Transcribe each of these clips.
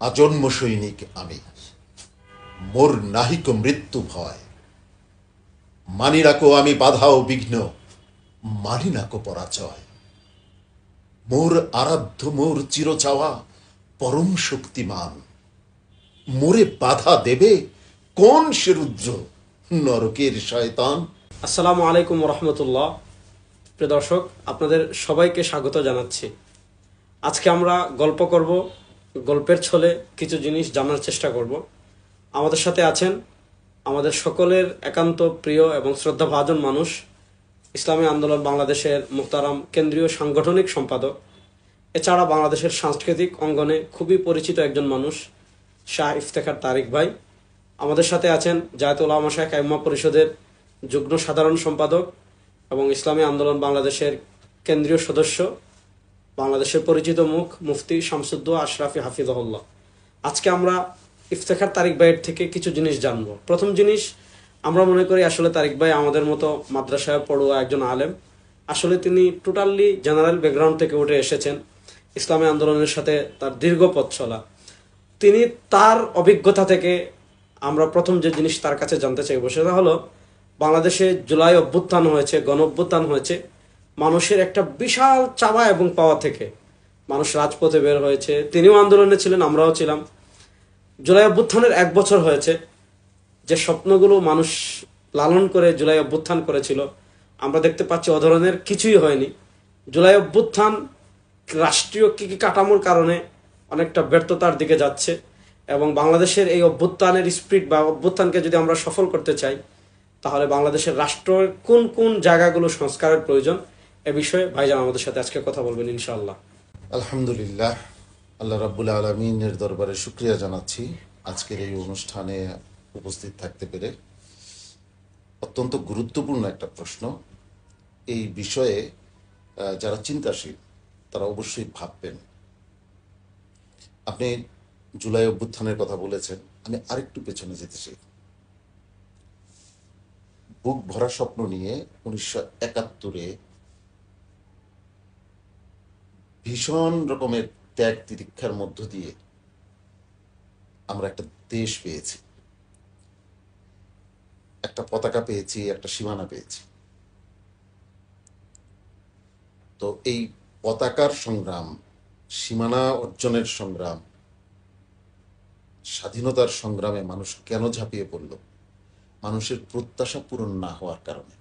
আজন্ম সৈনিক আমি, মোর নাহিক মৃত্যু ভয়। মানি রাখো আমি বাধা ও বিঘ্ন, মানি নাকো পরাজয়। মোর আরাধ্য মোর চির চাওয়া পরম শক্তিমান। মোরে বাধা দেবে কোন সে রুদ্র, নরকের শয়তান। আসসালামু আলাইকুম রহমতুল্লাহ। প্রিয় দর্শক, আপনাদের সবাইকে স্বাগত জানাচ্ছি। আজকে আমরা গল্প করব, গল্পের ছলে কিছু জিনিস জানার চেষ্টা করব। আমাদের সাথে আছেন আমাদের সকলের একান্ত প্রিয় এবং শ্রদ্ধাভাজন মানুষ, ইসলামী আন্দোলন বাংলাদেশের মুহতারাম কেন্দ্রীয় সাংগঠনিক সম্পাদক, এছাড়া বাংলাদেশের সাংস্কৃতিক অঙ্গনে খুবই পরিচিত একজন মানুষ, শাহ ইফতেখার তারিক ভাই। আমাদের সাথে আছেন জায়াতুল উলামা শাইখ আইম্মা পরিষদের যুগ্ম সাধারণ সম্পাদক এবং ইসলামী আন্দোলন বাংলাদেশের কেন্দ্রীয় সদস্য, বাংলাদেশের পরিচিত মুখ মুফতি শামসুদ্দোয়া আশরাফি হাফিজহুল্লাহ। আজকে আমরা ইফতেখার তারিক ভাইয়ের থেকে কিছু জিনিস জানবো। প্রথম জিনিস, আমরা মনে করি আসলে তারিক ভাই আমাদের মতো মাদ্রাসায় পড়ুয়া একজন আলেম। আসলে তিনি টোটালি জেনারেল ব্যাকগ্রাউন্ড থেকে উঠে এসেছেন, ইসলামী আন্দোলনের সাথে তার দীর্ঘ পথ চলা। তিনি তার অভিজ্ঞতা থেকে আমরা প্রথম যে জিনিস তার কাছে জানতে চাইবো সেটা হলো, বাংলাদেশে জুলাই অভ্যুত্থান হয়েছে, গণ অভ্যুত্থান হয়েছে মানুষের একটা বিশাল চাওয়া এবং পাওয়া থেকে। মানুষ রাজপথে বের হয়েছে, তিনিও আন্দোলনে ছিলেন, আমরাও ছিলাম। জুলাই অভ্যুত্থানের 1 বছর হয়েছে। যে স্বপ্নগুলো মানুষ লালন করে জুলাই অভ্যুত্থান করেছিল, আমরা দেখতে পাচ্ছি ও ধরনের কিছুই হয়নি। জুলাই অভ্যুত্থান রাষ্ট্রীয় কি কাঠামোর কারণে অনেকটা ব্যর্থতার দিকে যাচ্ছে, এবং বাংলাদেশের এই অভ্যুত্থানের স্পিরিট বা অভ্যুত্থানকে যদি আমরা সফল করতে চাই, তাহলে বাংলাদেশের রাষ্ট্রের কোন কোন জায়গাগুলো সংস্কারের প্রয়োজন, এ বিষয়ে ভাইজান আমাদের সাথে আজকে কথা বলবেন ইনশাআল্লাহ। আলহামদুলিল্লাহ, আল্লাহ রাব্বুল আলমিনের দরবারে শুক্রিয়া জানাচ্ছি আজকের এই অনুষ্ঠানে উপস্থিত থাকতে পেরে। অত্যন্ত গুরুত্বপূর্ণ একটা প্রশ্ন। এই বিষয়ে যারা চিন্তাশীল তারা অবশ্যই ভাববেন। আপনি জুলাই অভ্যুত্থানের কথা বলেছেন, আমি আরেকটু পেছনে যেতে চাই। বুক ভরা স্বপ্ন নিয়ে 1971-এ ভীষণ রকমের ত্যাগ তিতিক্ষার মধ্য দিয়ে আমরা একটা দেশ পেয়েছি, একটা পতাকা পেয়েছি, একটা সীমানা পেয়েছি। তো এই পতাকার সংগ্রাম, সীমানা অর্জনের সংগ্রাম, স্বাধীনতার সংগ্রামে মানুষ কেন ঝাঁপিয়ে পড়ল? মানুষের প্রত্যাশা পূরণ না হওয়ার কারণে।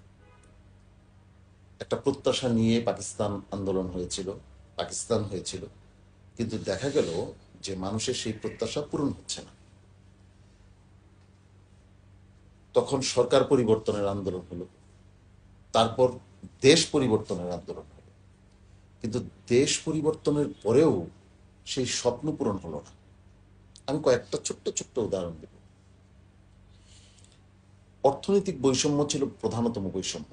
একটা প্রত্যাশা নিয়ে পাকিস্তান আন্দোলন হয়েছিল, পাকিস্তান হয়েছিল, কিন্তু দেখা গেল যে মানুষের সেই প্রত্যাশা পূরণ হচ্ছে না। তখন সরকার পরিবর্তনের আন্দোলন হলো, তারপর দেশ পরিবর্তনের আন্দোলন হলো, কিন্তু দেশ পরিবর্তনের পরেও সেই স্বপ্ন পূরণ হলো না। আমি কয়েকটা ছোট্ট ছোট্ট উদাহরণ দেব। অর্থনৈতিক বৈষম্য ছিল প্রধানতম বৈষম্য।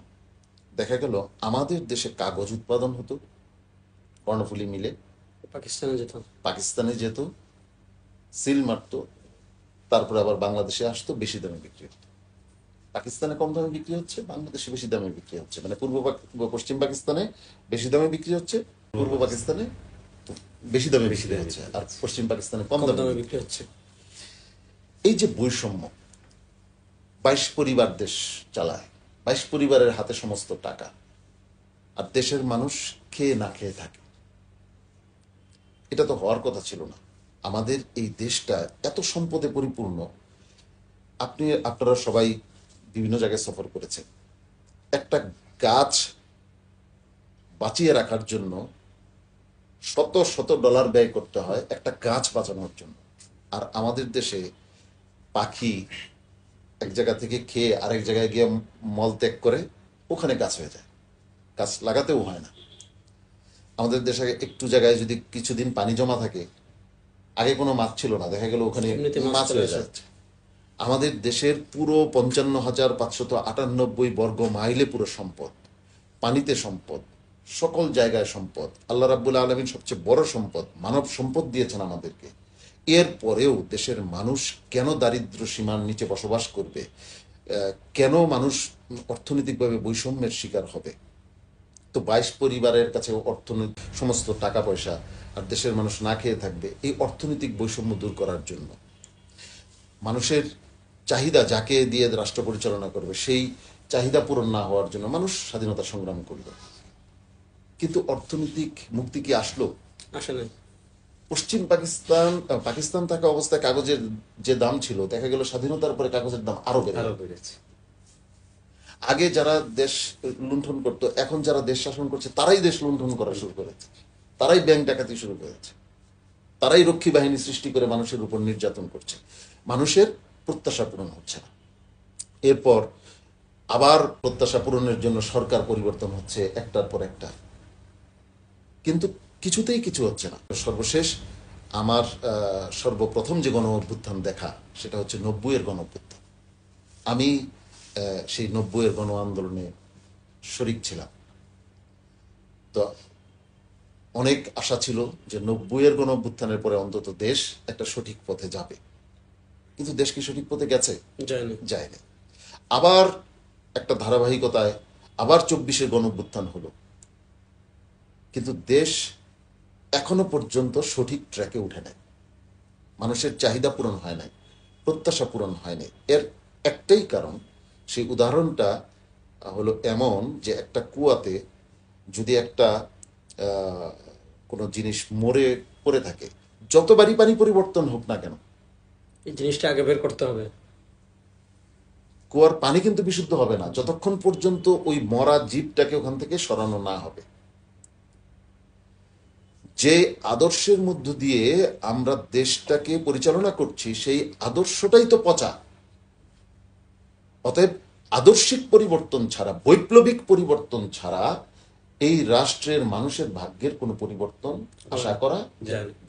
দেখা গেল আমাদের দেশে কাগজ উৎপাদন হতো কর্ণফুলী মিলে, পাকিস্তানে যেত, সিল মারতো, তারপরে আবার বাংলাদেশে আসতো, বেশি দামে বিক্রি হতো। পাকিস্তানে কম দামে বিক্রি হচ্ছে, বাংলাদেশে বেশি দামে বিক্রি হচ্ছে। মানে পশ্চিম পাকিস্তানে বেশি দামে বিক্রি হচ্ছে, পূর্ব পাকিস্তানে বেশি দামে বিক্রি হচ্ছে, আর পশ্চিম পাকিস্তানে কম দামে বিক্রি হচ্ছে। এই যে বৈষম্য, 22 পরিবার দেশ চালায়, 22 পরিবারের হাতে সমস্ত টাকা, আর দেশের মানুষ খেয়ে না খেয়ে থাকে। এটা তো হওয়ার কথা ছিল না। আমাদের এই দেশটা এত সম্পদে পরিপূর্ণ। আপনারা সবাই বিভিন্ন জায়গায় সফর করেছেন। একটা গাছ বাঁচিয়ে রাখার জন্য শত শত ডলার ব্যয় করতে হয় একটা গাছ বাঁচানোর জন্য। আর আমাদের দেশে পাখি এক জায়গা থেকে খেয়ে আরেক জায়গায় গিয়ে মল ত্যাগ করে, ওখানে গাছ হয়ে যায়, গাছ লাগাতেও হয় না। আমাদের দেশে একটু জায়গায় যদি কিছুদিন পানি জমা থাকে, আগে কোনো মাছ ছিল না, দেখা গেল ওখানে মাছ হয়ে যাচ্ছে। আমাদের দেশের পুরো 55,598 বর্গ মাইলে পুরো সম্পদ, পানিতে সম্পদ, সকল জায়গায় সম্পদ। আল্লাহ রাব্বুল আলামিন সবচেয়ে বড় সম্পদ মানব সম্পদ দিয়েছেন আমাদেরকে। এর পরেও দেশের মানুষ কেন দারিদ্র সীমার নিচে বসবাস করবে? কেন মানুষ অর্থনৈতিকভাবে বৈষম্যের শিকার হবে? তো 22 পরিবারের কাছে অর্থনৈতিক সমস্ত টাকা পয়সা, আর দেশের মানুষ না খেয়ে থাকবে, এই অর্থনৈতিক বৈষম্য দূর করার জন্য, মানুষের চাহিদা যাকে দিয়ে রাষ্ট্র পরিচালনা করবে সেই চাহিদা পূরণ না হওয়ার জন্য মানুষ স্বাধীনতা সংগ্রাম করল। কিন্তু অর্থনৈতিক মুক্তি কি আসলো? আসলে পশ্চিম পাকিস্তান থাকা অবস্থায় কাগজের যে দাম ছিল, দেখা গেল স্বাধীনতার পরে কাগজের দাম আরো বেড়েছে। আগে যারা দেশ লুণ্ঠন করতো, এখন যারা দেশ শাসন করছে তারাই দেশ লুণ্ঠন করা শুরু করেছে, তারাই ব্যাংক ডাকাতি শুরু করেছে, তারাই রক্ষী বাহিনী সৃষ্টি করে মানুষের উপর নির্যাতন করছে। মানুষের প্রত্যাশা পূরণ হচ্ছে না। এরপর আবার প্রত্যাশা পূরণের জন্য সরকার পরিবর্তন হচ্ছে একটার পর একটা, কিন্তু কিছুতেই কিছু হচ্ছে না। সর্বশেষ আমার সর্বপ্রথম যে গণ অভ্যুত্থান দেখা, সেটা হচ্ছে 90-এর গণ অভ্যুত্থান। আমি সেই 90-এর গণ আন্দোলনে শরিক ছিলাম। তো অনেক আশা ছিল যে 90-এর গণ অভ্যুত্থানের পরে অন্তত দেশ একটা সঠিক পথে যাবে, কিন্তু দেশ কি সঠিক পথে গেছে? যায়নি। আবার একটা ধারাবাহিকতায় আবার 24-এর গণ অভ্যুত্থান হলো, কিন্তু দেশ এখনো পর্যন্ত সঠিক ট্র্যাকে উঠে নাই। মানুষের চাহিদা পূরণ হয় নাই, প্রত্যাশা পূরণ হয় নাই। এর একটাই কারণ, সেই উদাহরণটা হলো এমন যে একটা কুয়াতে যদি একটা কোনো জিনিস মরে পড়ে থাকে, যতবারই পানি পরিবর্তন হোক না কেন, এই জিনিসটা আগে বের করতে হবে। কুয়ার পানি কিন্তু বিশুদ্ধ হবে না যতক্ষণ পর্যন্ত ওই মরা জীবটাকে ওখান থেকে সরানো না হবে। যে আদর্শের মধ্য দিয়ে আমরা দেশটাকে পরিচালনা করছি, সেই আদর্শটাই তো পচা। অতএব আদর্শিক পরিবর্তন ছাড়া, বৈপ্লবিক পরিবর্তন ছাড়া এই রাষ্ট্রের মানুষের ভাগ্যের কোনো পরিবর্তন আশা করা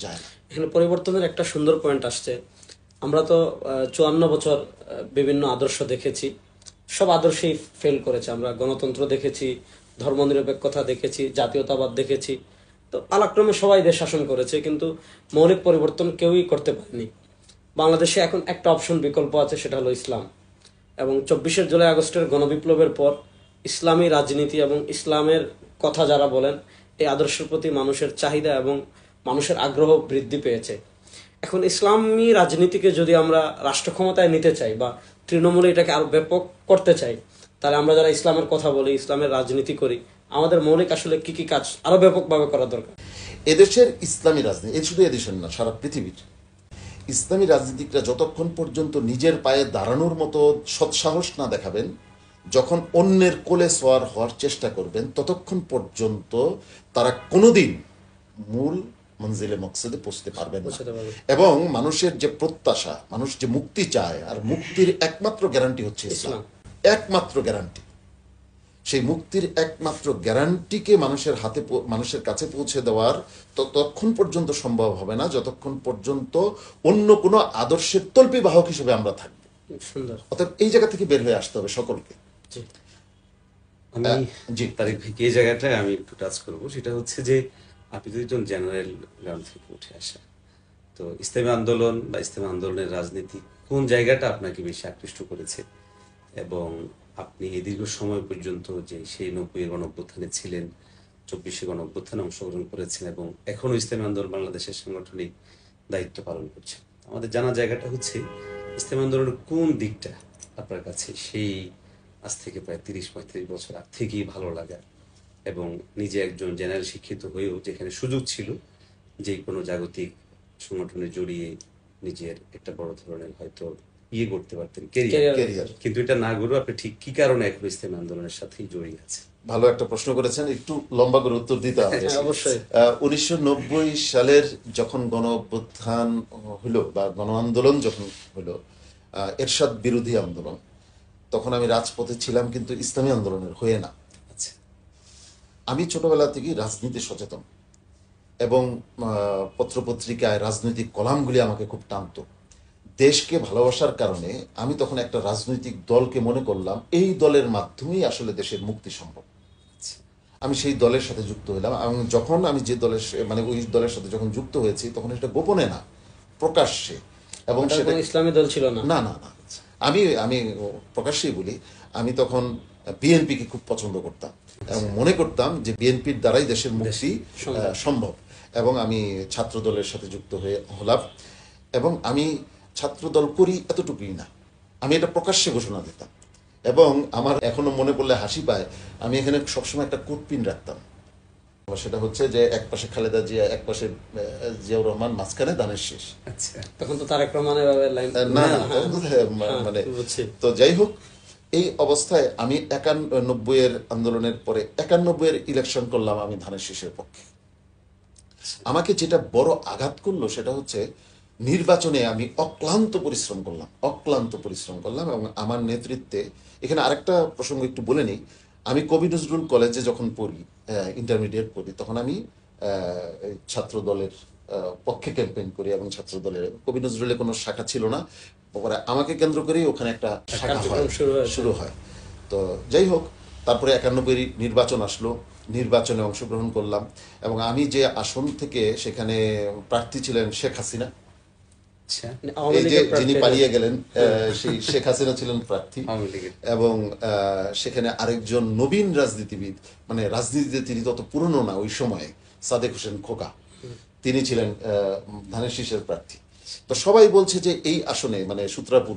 যায় না। এখানে পরিবর্তনের একটা সুন্দর পয়েন্ট আসছে। আমরা তো 54 বছর বিভিন্ন আদর্শ দেখেছি, সব আদর্শেই ফেল করেছে। আমরা গণতন্ত্র দেখেছি, ধর্মনিরপেক্ষতা দেখেছি, জাতীয়তাবাদ দেখেছি, তো পালাক্রমে সবাই দেশ শাসন করেছে, কিন্তু মৌলিক পরিবর্তন কেউই করতে পারেনি। বাংলাদেশে এখন একটা অপশন বিকল্প আছে, সেটা হলো ইসলাম। এবং 24শে জুলাই আগস্টের গণবিপ্লবের পর ইসলামী রাজনীতি এবং ইসলামের কথা যারা বলেন, এই আদর্শের প্রতি মানুষের চাহিদা এবং মানুষের আগ্রহ বৃদ্ধি পেয়েছে। এখন ইসলামী রাজনীতিকে যদি আমরা রাষ্ট্র ক্ষমতায় নিতে চাই বা তৃণমূলে এটাকে আরো ব্যাপক করতে চাই, তাহলে আমরা যারা ইসলামের কথা বলি, ইসলামের রাজনীতি করি, আমাদের মৌলিক আসলে কি কি কাজ আরো ব্যাপকভাবে করা দরকার। এদেশের ইসলামী রাজনীতি, শুধু এদেশের না, সারা পৃথিবীর ইসলামী রাজনীতিকরা যতক্ষণ পর্যন্ত নিজের পায়ে দাঁড়ানোর মতো সৎসাহস না দেখাবেন, যখন অন্যের কোলে সোয়ার হওয়ার চেষ্টা করবেন, ততক্ষণ পর্যন্ত তারা কোনোদিন মূল মঞ্জিলে মকসদে পৌঁছতে পারবেন না। এবং মানুষের যে প্রত্যাশা, মানুষ যে মুক্তি চায়, আর মুক্তির একমাত্র গ্যারান্টি হচ্ছে ইসলাম, একমাত্র গ্যারান্টি। সেই মুক্তির একমাত্র গ্যারান্টিকে মানুষের কাছে পৌঁছে দেওয়ার ততক্ষণ পর্যন্ত সম্ভব হবে না যতক্ষণ পর্যন্ত অন্য কোনো আদর্শের তল্পি বাহক হিসেবে আমরা থাকবো। অর্থাৎ এই জায়গা থেকে বের হয়ে আসতে হবে সকলকে। জি তারিক ভাই, এই জায়গাটায় আমি একটু টাচ করবো। সেটা হচ্ছে যে আপনি তো একজন জেনারেল গ্রাউন্ড থেকে উঠে আসা, তো ইসলামী আন্দোলন বা ইসলামী আন্দোলনের রাজনীতি কোন জায়গাটা আপনাকে বেশি আকৃষ্ট করেছে, এবং আপনি এই দীর্ঘ সময় পর্যন্ত যে সেই 90-এর গণঅভ্যুত্থানে ছিলেন, 24শে গণঅভ্যুত্থানে অংশগ্রহণ করেছেন, এবং এখনো ইসলামী আন্দোলন বাংলাদেশের সাংগঠনিক দায়িত্ব পালন করছে। আমাদের জানা জায়গাটা হচ্ছে ইসলামী আন্দোলনের কোন দিকটা আপনার কাছে সেই আজ থেকে প্রায় 30-35 বছর আগ থেকেই ভালো লাগা, এবং নিজে একজন জেনারেল শিক্ষিত হয়েও যেখানে সুযোগ ছিল যে কোনো জাগতিক সংগঠনে জড়িয়ে নিজের একটা বড় ধরনের হয়তো করতে পারতেন, ক্যারিয়ার, কিন্তু এটা না করে আপনি ঠিক কি কারণে এখন ইসলামী আন্দোলনের সাথেই জড়িয়ে আছে? ভালো একটা প্রশ্ন করেছেন, একটু লম্বা করে উত্তর দিতে হবে। অবশ্যই। 1990 সালের যখন গণ অভ্যুত্থান হলো বা গণ আন্দোলন যখন হলো, এরশাদ বিরোধী আন্দোলন, তখন আমি রাজপথে ছিলাম, কিন্তু ইসলামী আন্দোলনের হয়ে না। আমি ছোটবেলা থেকেই রাজনীতি সচেতন, এবং পত্রপত্রিকায় রাজনৈতিক কলামগুলি আমাকে খুব টানত। দেশকে ভালোবাসার কারণে আমি তখন একটা রাজনৈতিক দলকে মনে করলাম এই দলের মাধ্যমেই আসলে দেশের মুক্তি সম্ভব। আমি সেই দলের সাথে যুক্ত হলাম, এবং যখন আমি যে দলের ওই দলের সাথে যখন যুক্ত হয়েছি, তখন এটা গোপনে না, প্রকাশ্যে। এবং সেটা ইসলামী দল ছিল না, না না না, আমি প্রকাশ্যেই বলি, আমি তখন বিএনপিকে খুব পছন্দ করতাম এবং মনে করতাম যে বিএনপির দ্বারাই দেশের মুক্তি সম্ভব। এবং আমি ছাত্র দলের সাথে যুক্ত হলাম এবং আমি ছাত্র দল করি এতটুকুই না, আমি এটা প্রকাশ্যে ঘোষণা দিতাম। এবং আমার এখনো মনে পড়লে হাসি পায়, আমি এখানে সবসময় একটা কোটপিন রাখতাম, সেটা হচ্ছে যে এক পাশে খালেদা জিয়া, এক পাশে জিয়াউর রহমান, মাঝখানে ধানের শীষ। আচ্ছা, তখন তো তারেক রহমানের লাইন না না, মানে তো যাই হোক, এই অবস্থায় আমি 91-এর আন্দোলনের পরে 91-এর ইলেকশন করলাম আমি ধানের শীষের পক্ষে। আমাকে যেটা বড় আঘাত করলো সেটা হচ্ছে নির্বাচনে আমি অক্লান্ত পরিশ্রম করলাম এবং আমার নেতৃত্বে, এখানে আরেকটা প্রসঙ্গ একটু বলে নিই, আমি কবি নজরুল কলেজে যখন পড়ি, ইন্টারমিডিয়েট পড়ি, তখন আমি ছাত্র দলের পক্ষে ক্যাম্পেইন করি এবং ছাত্র দলের কবি নজরুলের কোনো শাখা ছিল না, পরে আমাকে কেন্দ্র করেই ওখানে একটা শাখা শুরু হয়। তো যাই হোক, তারপরে 91 নির্বাচন আসলো, নির্বাচনে অংশগ্রহণ করলাম এবং আমি যে আসন থেকে, সেখানে প্রার্থী ছিলেন শেখ হাসিনা, এই যে যিনি পালিয়ে গেলেন, সেই শেখ হাসিনা ছিলেন প্রার্থী। এবং সেখানে আরেকজন নবীন রাজনীতিবিদ, মানে রাজনীতিতে তিনি তত পুরনো না ওই সময়ে, সাদেক হোসেন খোকা, তিনি ছিলেন ধানের শীষের প্রার্থী। তো সবাই বলছে যে এই আসনে, মানে সূত্রাপুর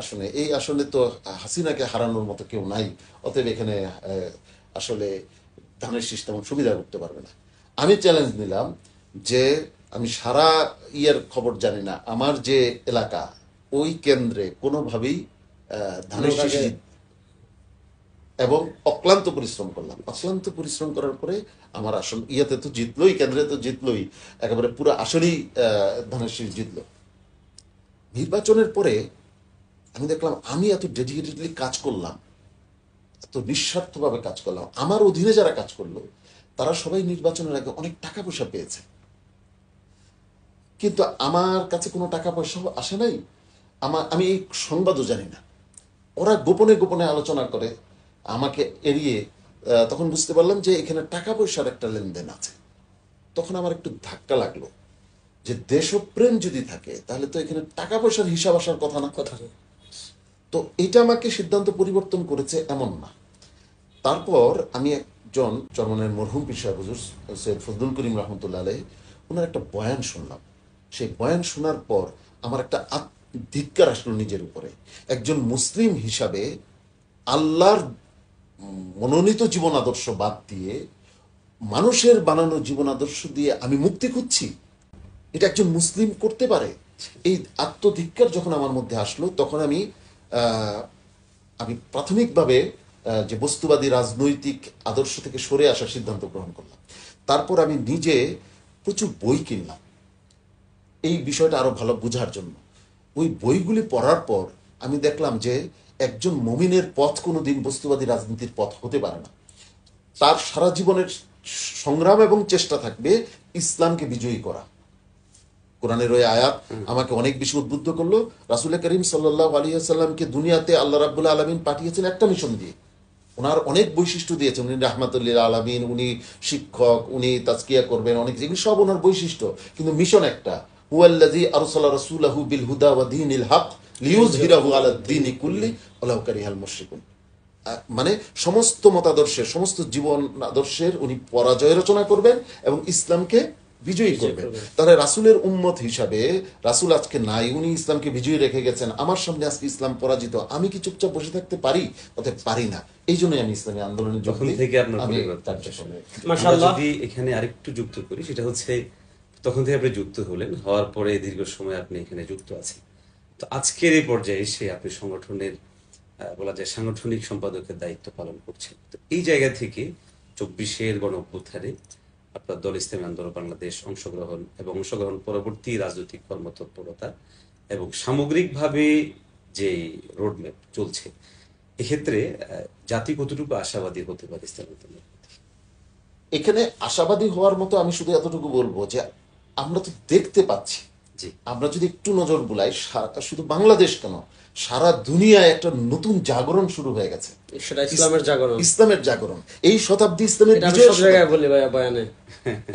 আসনে, এই আসনে তো হাসিনাকে হারানোর মতো কেউ নাই, অতএব এখানে আসলে ধানের শীষ তেমন সুবিধা করতে পারবে না। আমি চ্যালেঞ্জ নিলাম যে আমি সারা ইয়ের খবর জানি না, আমার যে এলাকা ওই কেন্দ্রে কোনোভাবেই ধানের শীষ, এবং অক্লান্ত পরিশ্রম করলাম। অক্লান্ত পরিশ্রম করার পরে আমার আসন ইয়েতে তো জিতলোই, কেন্দ্রে তো জিতলোই, একেবারে পুরো আসলেই ধানের শীষ জিতলো। নির্বাচনের পরে আমি দেখলাম আমি এত ডেডিকেটেডলি কাজ করলাম, এত নিঃস্বার্থভাবে কাজ করলাম, আমার অধীনে যারা কাজ করলো তারা সবাই নির্বাচনের আগে অনেক টাকা পয়সা পেয়েছে, কিন্তু আমার কাছে কোনো টাকা পয়সা আসে নাই। আমি এই সংবাদও জানি না, ওরা গোপনে গোপনে আলোচনা করে আমাকে এড়িয়ে। তখন বুঝতে পারলাম যে এখানে টাকা পয়সার একটা লেনদেন আছে। তখন আমার একটু ধাক্কা লাগলো যে দেশপ্রেম যদি থাকে তাহলে তো এখানে টাকা পয়সার হিসাব আসার কথা না। তো এটা আমাকে সিদ্ধান্ত পরিবর্তন করেছে এমন না। তারপর আমি একজন চরমনের মরহুম পীর সাহেব হুজুর সৈয়দ ফজলুল করিম রহমতুল্লাহ আলাইহি, ওনার একটা বয়ান শুনলাম। সেই বয়ান শোনার পর আমার একটা ধিক্কার আসলো নিজের উপরে। একজন মুসলিম হিসাবে আল্লাহর মনোনীত জীবন আদর্শ বাদ দিয়ে মানুষের বানানো জীবন আদর্শ দিয়ে আমি মুক্তি খুঁজছি, এটা একজন মুসলিম করতে পারে? এই আত্মধিক্কার যখন আমার মধ্যে আসলো, তখন আমি প্রাথমিকভাবে যে বস্তুবাদী রাজনৈতিক আদর্শ থেকে সরে আসার সিদ্ধান্ত গ্রহণ করলাম। তারপর আমি নিজে প্রচুর বই কিনলাম এই বিষয়টা আরো ভালো বোঝার জন্য। ওই বইগুলি পড়ার পর আমি দেখলাম যে একজন মুমিনের পথ কোনোদিন বস্তুবাদী রাজনীতির পথ হতে পারে না। তার সারা জীবনের সংগ্রাম এবং চেষ্টা থাকবে ইসলামকে বিজয়ী করা। কোরআনের ওই আয়াত আমাকে অনেক বেশি উদ্বুদ্ধ করলো। রাসূল করিম সাল্লাল্লাহু আলাইহি ওয়াসাল্লামকে দুনিয়াতে আল্লাহ রাব্বুল আলামিন পাঠিয়েছেন একটা মিশন দিয়ে। ওনার অনেক বৈশিষ্ট্য দিয়েছেন, উনি রাহমাতুল্লিল আলামিন, উনি শিক্ষক, উনি তাজকিয়া করবেন, অনেক যেগুলি সব ওনার বৈশিষ্ট্য, কিন্তু মিশন একটা, হুয়াল্লাযী আরসালা রাসূলাহু বিল হুদা ওয়া দীনিল হক লিইয়ুযহিরাহু আলাদ দীনি কুল্লি ওয়ালাউ কারিহাল মুশরিকুন। মানে সমস্ত মতাদর্শের, সমস্ত জীবন আদর্শের উনি পরাজয় রচনা করবেন এবং ইসলামকে বিজয়ী করবেন। তাহলে রাসূলের উম্মত হিসাবে, রাসূল আজকে নাই, উনি ইসলামকে বিজয়ী রেখে গেছেন, আমার সামনে আজকে ইসলাম পরাজিত, আমি কি চুপচাপ বসে থাকতে পারি? অতএব পারি না। এই জন্যই আমি ইসলামী আন্দোলনে যোগ দিই। থেকে আপনার মাশাআল্লাহ। যদি এখানে আরেকটু যুক্ত করি, সেটা হচ্ছে তখন থেকে আপনি যুক্ত হলেন, হওয়ার পরে দীর্ঘ সময় আপনি এখানে যুক্ত আছেন। তো আজকের এই পর্যায়ে এসে আপনি সংগঠনের বলা যায় সাংগঠনিক সম্পাদকের দায়িত্ব পালন করছেন। তো এই জায়গা থেকে 24-এর গণ অভ্যুত্থানে আপনার দল ইসলামী আন্দোলন বাংলাদেশ অংশগ্রহণ পরবর্তী রাজনৈতিক কর্মতৎপরতা এবং সামগ্রিকভাবে যে রোডম্যাপ চলছে, এক্ষেত্রে জাতি কতটুকু আশাবাদী হতে পারে ইসলামী আন্দোলন? এখানে আশাবাদী হওয়ার মতো আমি শুধু এতটুকু বলবো যে আমরা তো দেখতে পাচ্ছি, আমরা যদি একটু নজর বুলাই, শুধু বাংলাদেশ কেন, সারা দুনিয়ায় একটা নতুন জাগরণ শুরু হয়ে গেছে। সেটা ইসলামের জাগরণ। ইসলামের জাগরণ, এই শতাব্দী ইসলামের এটা আমি বিজয়ের সব জায়গায় বলি ভাইয়া বয়ানে,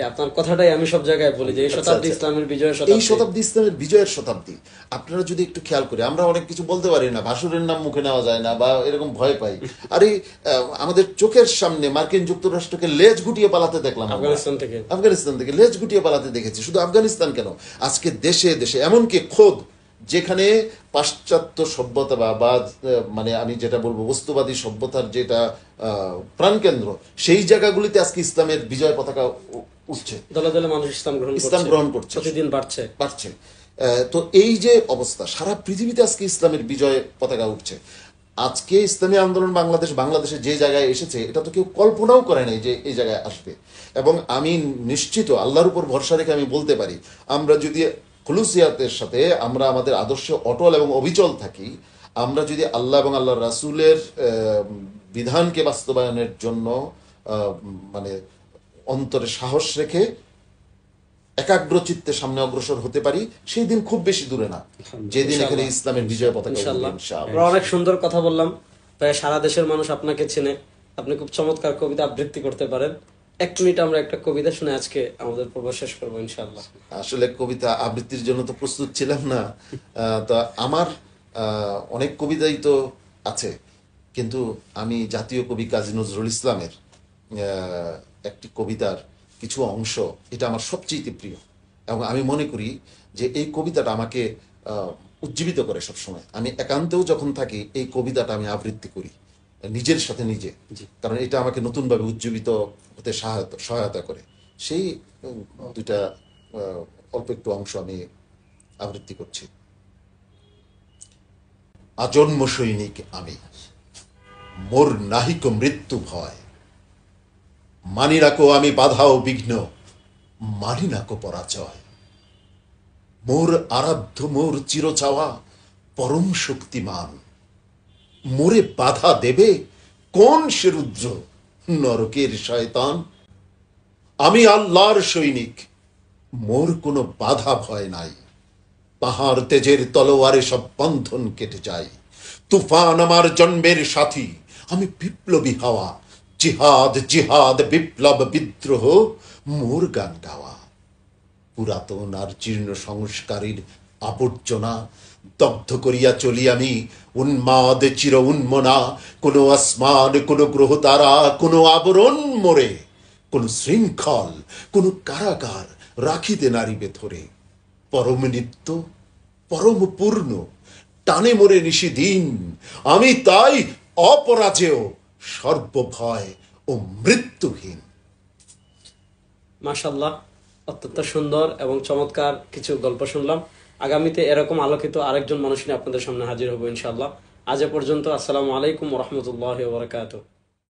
আপনার কথাটাই আমি সব জায়গায় বলি যে এই শতাব্দী ইসলামের বিজয়ের এই শতাব্দী। শতাব্দী ইসলামের বিজয়ের শতাব্দী। আপনারা যদি একটু খেয়াল করি, আমরা অনেক কিছু বলতে পারি না, ভাসুরের নাম মুখে নেওয়া যায় না বা এরকম ভয় পাই। আর এই আমাদের চোখের সামনে মার্কিন যুক্তরাষ্ট্রকে লেজ গুটিয়ে পালাতে দেখলাম আমরা। আফগানিস্তান থেকে লেজ গুটিয়ে পালাতে দেখেছি। শুধু আফগানিস্তান কেন, আজকে দেশে দেশে, এমনকি খোদ যেখানে পাশ্চাত্য সভ্যতা বা মানে আমি যেটা বলবো বস্তুবাদী সভ্যতার যেটা প্রাণকেন্দ্র, সেই জায়গাগুলিতে আজকে ইসলামের বিজয় পতাকা উঠছে, দলে দলে মানুষ ইসলাম গ্রহণ করছে, প্রতিদিন বাড়ছে। তো এই যে অবস্থা, সারা পৃথিবীতে আজকে ইসলামের বিজয় পতাকা উঠছে। আজকে ইসলামী আন্দোলন বাংলাদেশে যে জায়গায় এসেছে, এটা তো কেউ কল্পনাও করে নাই যে এই জায়গায় আসবে। এবং আমি নিশ্চিত, আল্লাহর উপর ভরসা রেখে আমি বলতে পারি, আমরা যদি খুলুসিয়াতের সাথে আমরা আমাদের আদর্শে অটল এবং অবিচল থাকি, আমরা যদি আল্লাহ এবং আল্লাহ রাসূলের বিধানকে বাস্তবায়নের জন্য মানে অন্তরে সাহস রেখে একাগ্র চিত্তে সামনে অগ্রসর হতে পারি, সেই দিন খুব বেশি দূরে না, যেদিন এখানে ইসলামের বিজয় পতাকা উঠবে ইনশাআল্লাহ। আমরা অনেক সুন্দর কথা বললাম, প্রায় সারা দেশের মানুষ আপনাকে চেনে, আপনি খুব চমৎকার কবিতা আবৃত্তি করতে পারেন। 1 মিনিট আমরা একটা কবিতা শুনে আজকে আমাদের পর্ব শেষ করবো ইনশাআল্লাহ। আসলে কবিতা আবৃত্তির জন্য তো প্রস্তুত ছিলাম না, তো আমার অনেক কবিতাই তো আছে, কিন্তু আমি জাতীয় কবি কাজী নজরুল ইসলামের একটি কবিতার কিছু অংশ, এটা আমার সবচেয়ে প্রিয়, এবং আমি মনে করি যে এই কবিতাটা আমাকে উজ্জীবিত করে সবসময়। আমি একান্তেও যখন থাকি, এই কবিতাটা আমি আবৃত্তি করি নিজের সাথে নিজে, কারণ এটা আমাকে নতুনভাবে উজ্জীবিত হতে সহায়তা করে। সেই দুইটা অল্প একটু অংশ আমি আবৃত্তি করছি। আজন্ম সৈনিক আমি, মোর নাহিক মৃত্যু ভয়, মানি রাখো আমি বাধা ও বিঘ্ন, মানি নাকো পরাজয়। মোর আরাধ্য মোর চিরচাওয়া পরম শক্তিমান, মোরে বাধা দেবে কোন সে রুদ্র নরকের শয়তান। আমি আল্লাহর সৈনিক, মোর কোনো বাধা ভয় নাই, তাহার তেজের তলোয়ারে সব বন্ধন কেটে যায়। তুফান আমার জন্মের সাথী, আমি বিপ্লবী হাওয়া, জিহাদ জিহাদ বিপ্লব বিদ্রোহ মোর গান গাওয়া। পুরাতন আর জীর্ণ সংস্কারের আবর্জনা দগ্ধ করিয়া চলি আমি, উন্মাদ চির উন্মনা। কোনো আসমান, কোনো গ্রহ তারা, কোনো আবরণ মোরে, কোন শৃঙ্খল, কোন কারাগার রাখিতে নারিবে ধরে। পরম নিত্য পরম পূর্ণ টানে মোরে নিশিদিন, আমি তাই অপরাজেয়, সর্বভয় ও মৃত্যুহীন। মাশাআল্লাহ, অত্যন্ত সুন্দর এবং চমৎকার কিছু গল্প শুনলাম। আগামীতে এরকম আলোকিত আরেকজন মানুষ নিয়ে আপনাদের সামনে হাজির হবো ইনশাআল্লাহ। আজ এ পর্যন্ত, আসসালামু আলাইকুম ওয়া রাহমাতুল্লাহি ওয়া বারাকাতুহু।